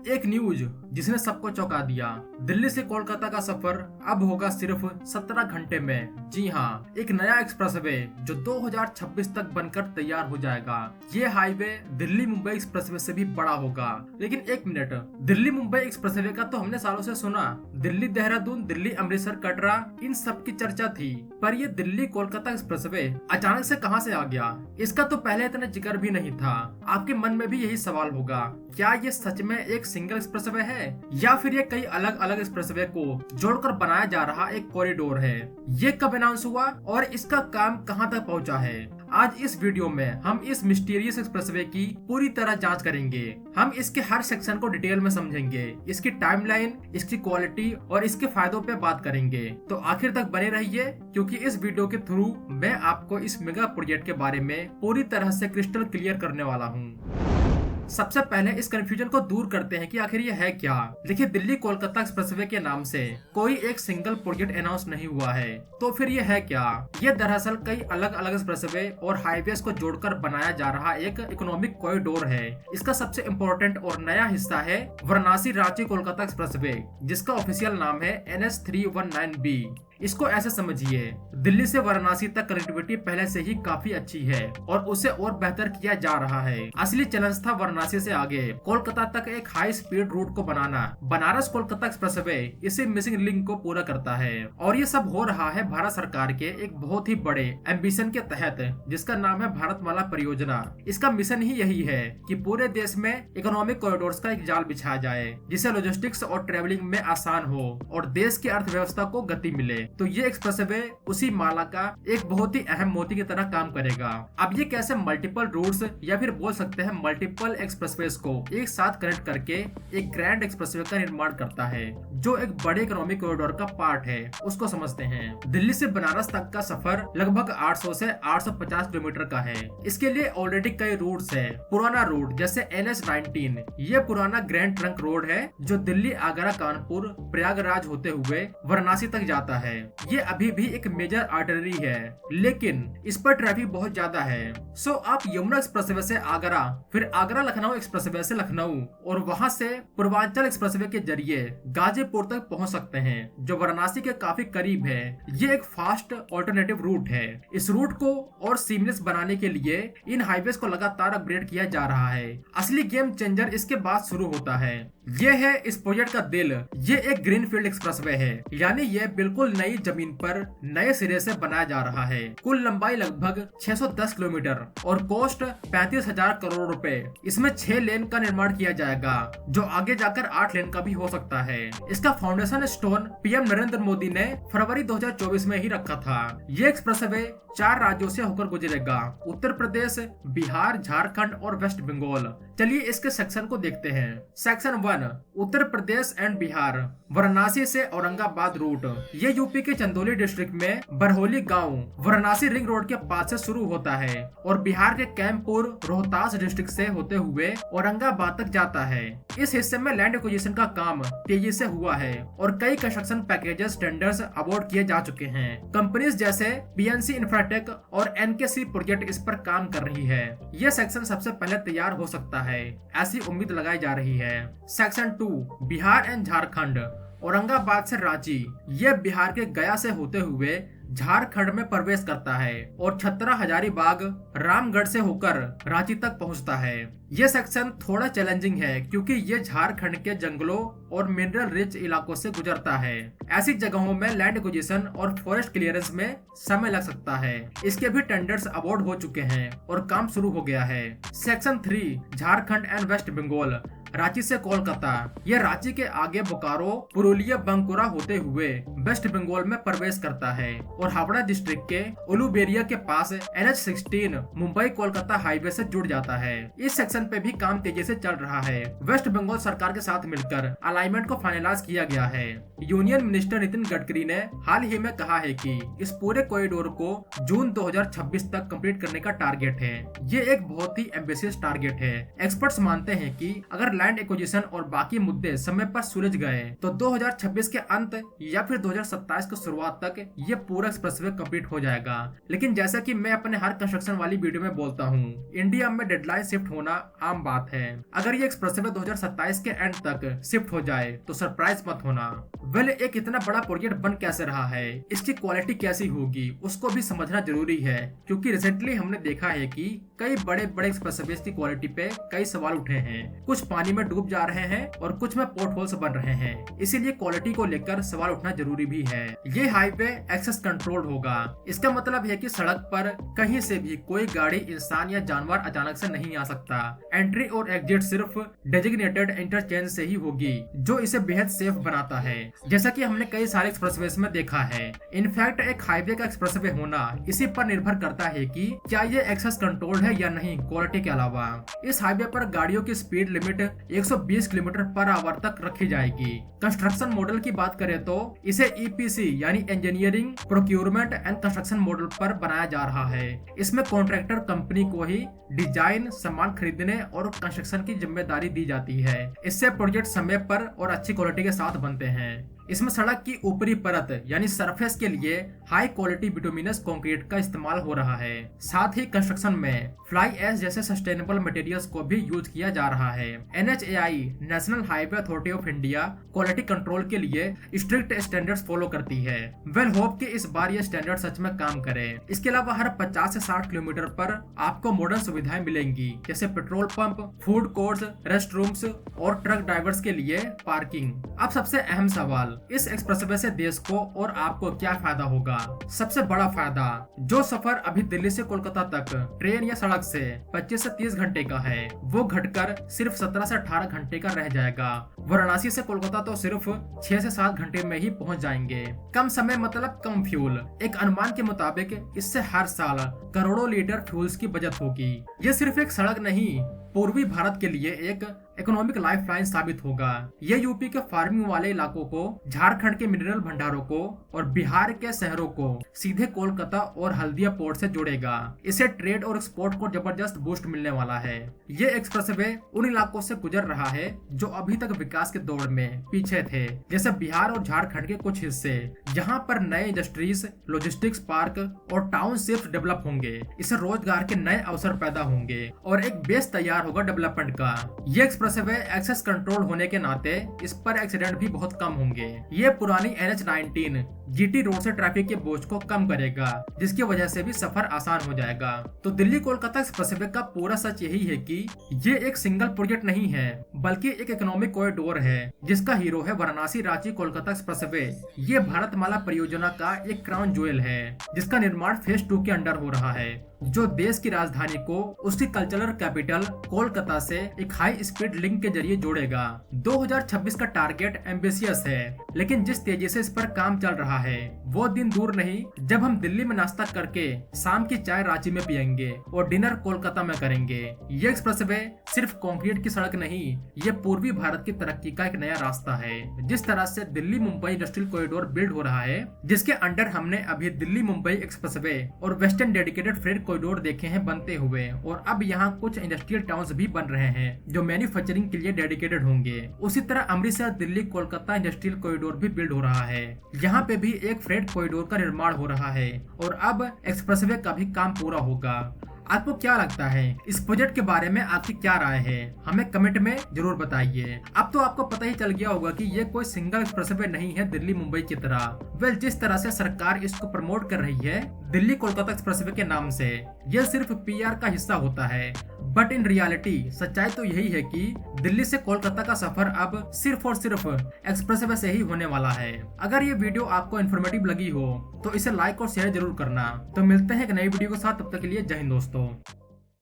एक न्यूज जिसने सबको चौंका दिया। दिल्ली से कोलकाता का सफर अब होगा सिर्फ 17 घंटे में। जी हाँ, एक नया एक्सप्रेसवे जो 2026 तक बनकर तैयार हो जाएगा। ये हाईवे दिल्ली मुंबई एक्सप्रेसवे से भी बड़ा होगा। लेकिन एक मिनट, दिल्ली मुंबई एक्सप्रेसवे का तो हमने सालों से सुना। दिल्ली देहरादून, दिल्ली अमृतसर, कटरा, इन सब की चर्चा थी। पर ये दिल्ली कोलकाता एक्सप्रेसवे अचानक से कहां से आ गया? इसका तो पहले इतना जिक्र भी नहीं था। आपके मन में भी यही सवाल होगा, क्या ये सच में एक सिंगल एक्सप्रेसवे है या फिर ये कई अलग अलग एक्सप्रेसवे को जोड़कर बनाया जा रहा एक कॉरिडोर है? ये कब अनाउंस हुआ और इसका काम कहां तक पहुंचा है? आज इस वीडियो में हम इस मिस्टीरियस एक्सप्रेसवे की पूरी तरह जांच करेंगे। हम इसके हर सेक्शन को डिटेल में समझेंगे, इसकी टाइमलाइन, इसकी क्वालिटी और इसके फायदों पे बात करेंगे। तो आखिर तक बने रहिए, क्योंकि इस वीडियो के थ्रू मैं आपको इस मेगा प्रोजेक्ट के बारे में पूरी तरह से क्रिस्टल क्लियर करने वाला हूँ। सबसे पहले इस कंफ्यूजन को दूर करते हैं कि आखिर ये है क्या। देखिए, दिल्ली कोलकाता एक्सप्रेसवे के नाम से कोई एक सिंगल प्रोजेक्ट अनाउंस नहीं हुआ है। तो फिर ये है क्या? ये दरअसल कई अलग अलग एक्सप्रेसवे और हाईवेज को जोड़कर बनाया जा रहा एक इकोनॉमिक कॉरिडोर है। इसका सबसे इम्पोर्टेंट और नया हिस्सा है वाराणसी रांची कोलकाता एक्सप्रेसवे, जिसका ऑफिशियल नाम है NH319B। इसको ऐसे समझिए, दिल्ली से वाराणसी तक कनेक्टिविटी पहले से ही काफी अच्छी है और उसे और बेहतर किया जा रहा है। असली चैलेंज था वाराणसी से आगे कोलकाता तक एक हाई स्पीड रूट को बनाना। बनारस कोलकाता एक्सप्रेसवे इसी मिसिंग लिंक को पूरा करता है और ये सब हो रहा है भारत सरकार के एक बहुत ही बड़े एम्बिशन के तहत, जिसका नाम है भारतमाला परियोजना। इसका मिशन ही यही है कि पूरे देश में इकोनॉमिक कॉरिडोर्स का एक जाल बिछाया जाए, जिससे लॉजिस्टिक्स और ट्रेवलिंग में आसान हो और देश की अर्थव्यवस्था को गति मिले। तो ये एक्सप्रेसवे उसी माला का एक बहुत ही अहम मोती की तरह काम करेगा। अब ये कैसे मल्टीपल रूट्स या फिर बोल सकते हैं मल्टीपल एक्सप्रेसवेज को एक साथ कनेक्ट करके एक ग्रैंड एक्सप्रेसवे का निर्माण करता है, जो एक बड़े इकोनॉमिक कॉरिडोर का पार्ट है, उसको समझते हैं। दिल्ली से बनारस तक का सफर लगभग 800 से 850 किलोमीटर का है। इसके लिए ऑलरेडी कई रूट्स है। पुराना रूट जैसे NH19, ये पुराना ग्रैंड ट्रंक रोड है जो दिल्ली, आगरा, कानपुर, प्रयागराज होते हुए वाराणसी तक जाता है। ये अभी भी एक मेजर आर्टरी है, लेकिन इस पर ट्रैफिक बहुत ज्यादा है। सो आप यमुना एक्सप्रेसवे से आगरा, फिर आगरा लखनऊ एक्सप्रेसवे से लखनऊ और वहां से पूर्वांचल एक्सप्रेसवे के जरिए गाजीपुर तक पहुंच सकते हैं, जो वाराणसी के काफी करीब है। ये एक फास्ट ऑल्टरनेटिव रूट है। इस रूट को और सीमलेस बनाने के लिए इन हाईवेज को लगातार अपग्रेड किया जा रहा है। असली गेम चेंजर इसके बाद शुरू होता है। ये है इस प्रोजेक्ट का दिल। ये एक ग्रीनफील्ड एक्सप्रेसवे है, यानी ये बिल्कुल नई जमीन पर नए सिरे से बनाया जा रहा है। कुल लंबाई लगभग 610 किलोमीटर और कॉस्ट 35,000 करोड़ रुपए। इसमें 6 लेन का निर्माण किया जाएगा, जो आगे जाकर 8 लेन का भी हो सकता है। इसका foundation stone PM Narendra Modi ने फरवरी 2024 में ही रखा था। ये एक्सप्रेसवे 4 राज्यों से होकर गुजरेगा: उत्तर प्रदेश, बिहार, झारखंड और वेस्ट बंगाल। चलिए इसके सेक्शन को देखते हैं। Section 1, Uttar Pradesh and Bihar. वाराणसी से औरंगाबाद रूट। ये यूपी के चंदौली डिस्ट्रिक्ट में बरहोली गांव वाराणसी रिंग रोड के पास से शुरू होता है और बिहार के कैंपुर, रोहतास डिस्ट्रिक्ट से होते हुए औरंगाबाद तक जाता है। इस हिस्से में लैंड एक्विजिशन का काम तेजी से हुआ है और कई कंस्ट्रक्शन पैकेजेस, टेंडर्स अवार्ड किए जा चुके हैं। कंपनीज जैसे PNC इंफ्राटेक और NKC प्रोजेक्ट इस पर काम कर रही है। यह सेक्शन सबसे पहले तैयार हो सकता है, ऐसी उम्मीद लगाई जा रही है। Section 2, Bihar and Jharkhand. औरंगाबाद से रांची। यह बिहार के गया से होते हुए झारखंड में प्रवेश करता है और छतरा, हजारीबाग, रामगढ़ से होकर रांची तक पहुंचता है। यह सेक्शन थोड़ा चैलेंजिंग है क्योंकि ये झारखंड के जंगलों और मिनरल रिच इलाकों से गुजरता है। ऐसी जगहों में लैंड एक्विजिशन और फॉरेस्ट क्लियरेंस में समय लग सकता है। इसके भी टेंडर्स अवार्ड हो चुके हैं और काम शुरू हो गया है। Section 3, Jharkhand and west Bengal. Ranchi से कोलकाता। यह रांची के आगे बोकारो, पुरुलिया, बंकुरा होते हुए वेस्ट बंगाल में प्रवेश करता है और हावड़ा डिस्ट्रिक्ट के उलूबेरिया के पास NH16 मुंबई कोलकाता हाईवे से जुड़ जाता है। इस सेक्शन पे भी काम तेजी से चल रहा है। वेस्ट बंगाल सरकार के साथ मिलकर अलाइनमेंट को फाइनलाइज किया गया है। यूनियन मिनिस्टर नितिन गडकरी ने हाल ही में कहा है कि इस पूरे कॉरिडोर को जून 2026 तक कंप्लीट करने का टारगेट है। ये एक बहुत ही एम्बिशियस टारगेट है। एक्सपर्ट्स मानते हैं कि अगर लैंड एक्विजिशन और बाकी मुद्दे समय पर सुलझ गए तो 2026 के अंत या फिर 2027 की शुरुआत तक ये पूरा एक्सप्रेसवे कंप्लीट हो जाएगा। लेकिन जैसा कि मैं अपने हर कंस्ट्रक्शन वाली वीडियो में बोलता हूँ, इंडिया में डेडलाइन शिफ्ट होना आम बात है। अगर ये एक्सप्रेसवे 2027 के एंड तक शिफ्ट हो जाए तो सरप्राइज मत होना। वेल, एक इतना बड़ा प्रोजेक्ट बन कैसे रहा है, इसकी क्वालिटी कैसी होगी, उसको भी समझना जरूरी है, क्योंकि रिसेंटली हमने देखा है कि कई बड़े बड़े एक्सप्रेसवेज की क्वालिटी पे कई सवाल उठे हैं। कुछ पानी में डूब जा रहे हैं और कुछ में पोर्ट होल्स बन रहे हैं, इसीलिए क्वालिटी को लेकर सवाल उठना जरूरी भी है। ये हाईवे एक्सेस कंट्रोल होगा। इसका मतलब है कि सड़क पर कहीं से भी कोई गाड़ी, इंसान या जानवर अचानक से नहीं आ सकता। एंट्री और एग्जिट सिर्फ डेजिग्नेटेड इंटरचेंज से ही होगी, जो इसे बेहद सेफ बनाता है, जैसा कि हमने कई सारे एक्सप्रेसवेज में देखा है। इनफैक्ट एक हाईवे का एक्सप्रेसवे होना इसी पर निर्भर करता है कि क्या ये एक्सेस कंट्रोल्ड है या नहीं, क्वालिटी के अलावा। इस हाईवे पर गाड़ियों की speed limit 120 kilometre per hour तक रखी जाएगी। कंस्ट्रक्शन मॉडल की बात करें तो इसे EPC यानी engineering, procurement and construction model पर बनाया जा रहा है। इसमें कॉन्ट्रैक्टर कंपनी को ही डिजाइन, सामान खरीदने और कंस्ट्रक्शन की जिम्मेदारी दी जाती है। इससे प्रोजेक्ट समय पर और अच्छी क्वालिटी के साथ बनते हैं। इसमें सड़क की ऊपरी परत यानी सरफेस के लिए हाई क्वालिटी बिटुमिनस कंक्रीट का इस्तेमाल हो रहा है। साथ ही कंस्ट्रक्शन में फ्लाई ऐश जैसे सस्टेनेबल मटेरियल्स को भी यूज किया जा रहा है। NHAI national highway authority of India quality control के लिए स्ट्रिक्ट स्टैंडर्ड्स फॉलो करती है। वेल होप कि इस बार ये स्टैंडर्ड सच में काम करे। इसके अलावा हर 50 से 60 किलोमीटर पर आपको मॉडर्न सुविधाएं मिलेंगी, जैसे petrol pump, food courts, rest rooms और ट्रक ड्राइवर्स के लिए पार्किंग। अब सबसे अहम सवाल, इस एक्सप्रेसवे से देश को और आपको क्या फायदा होगा? सबसे बड़ा फायदा, जो सफर अभी दिल्ली से कोलकाता तक ट्रेन या सड़क से 25 से 30 घंटे का है, वो घटकर सिर्फ 17 से 18 घंटे का रह जाएगा। वाराणसी से कोलकाता तो सिर्फ 6 से 7 घंटे में ही पहुंच जाएंगे। कम समय मतलब कम फ्यूल। एक अनुमान के मुताबिक इससे हर साल करोड़ों लीटर फ्यूल्स की बचत होगी। ये सिर्फ एक सड़क नहीं, पूर्वी भारत के लिए एक इकोनॉमिक लाइफलाइन साबित होगा। ये यूपी के फार्मिंग वाले इलाकों को, झारखंड के मिनरल भंडारों को और बिहार के शहरों को सीधे कोलकाता और हल्दिया पोर्ट से जोड़ेगा। इसे ट्रेड और एक्सपोर्ट को जबरदस्त बूस्ट मिलने वाला है। ये एक्सप्रेसवे उन इलाकों से गुजर रहा है जो अभी तक विकास के दौड़ में पीछे थे, जैसे बिहार और झारखंड के कुछ हिस्से, जहाँ पर नए इंडस्ट्रीज, लॉजिस्टिक्स पार्क और टाउनशिप्स डेवलप होंगे। इससे रोजगार के नए अवसर पैदा होंगे और एक बेस तैयार होगा डेवलपमेंट का। ये एक्सप्रेसवे एक्सेस कंट्रोल होने के नाते इस पर एक्सीडेंट भी बहुत कम होंगे। ये पुरानी NH-19 GT रोड से ट्रैफिक के बोझ को कम करेगा, जिसकी वजह से भी सफर आसान हो जाएगा। तो दिल्ली कोलकाता एक्सप्रेसवे का पूरा सच यही है कि ये एक सिंगल प्रोजेक्ट नहीं है, बल्कि एक इकोनॉमिक कॉरिडोर है, जिसका हीरो है वाराणसी रांची कोलकाता एक्सप्रेसवे। ये भारतमाला परियोजना का एक क्राउन ज्वेल है, जिसका निर्माण फेज 2 के अंडर हो रहा है, जो देश की राजधानी को उसकी कल्चरल कैपिटल कोलकाता से एक हाई स्पीड लिंक के जरिए जोड़ेगा। 2026 का टारगेट एम्बिशियस है, लेकिन जिस तेजी से इस पर काम चल रहा है, वो दिन दूर नहीं जब हम दिल्ली में नाश्ता करके शाम की चाय रांची में पियेंगे और डिनर कोलकाता में करेंगे। ये एक्सप्रेसवे सिर्फ कंक्रीट की सड़क नहीं, ये पूर्वी भारत की तरक्की का एक नया रास्ता है। जिस तरह से Delhi Mumbai industrial corridor build हो रहा है, जिसके अंडर हमने अभी दिल्ली मुंबई एक्सप्रेसवे और वेस्टर्न डेडिकेटेड फ्रेट कॉरिडोर देखे हैं बनते हुए, और अब यहाँ कुछ इंडस्ट्रियल टाउन्स भी बन रहे हैं जो मैन्युफैक्चरिंग के लिए डेडिकेटेड होंगे। उसी तरह अमृतसर दिल्ली कोलकाता इंडस्ट्रियल कॉरिडोर भी बिल्ड हो रहा है। यहाँ पे भी एक फ्रेट कॉरिडोर का निर्माण हो रहा है और अब एक्सप्रेसवे का भी काम पूरा होगा। आपको क्या लगता है इस प्रोजेक्ट के बारे में? आपकी क्या राय है? हमें कमेंट में जरूर बताइए। अब तो आपको पता ही चल गया होगा कि ये कोई सिंगल एक्सप्रेसवे नहीं है दिल्ली मुंबई की तरह। वेल, जिस तरह से सरकार इसको प्रमोट कर रही है दिल्ली कोलकाता एक्सप्रेसवे के नाम से, यह सिर्फ PR का हिस्सा होता है, बट इन रियलिटी सच्चाई तो यही है कि दिल्ली से कोलकाता का सफर अब सिर्फ और सिर्फ एक्सप्रेसवे से ही होने वाला है। अगर ये वीडियो आपको इन्फॉर्मेटिव लगी हो तो इसे लाइक और शेयर जरूर करना। तो मिलते हैं एक नई वीडियो के साथ, तब तक के लिए जय हिंद दोस्तों।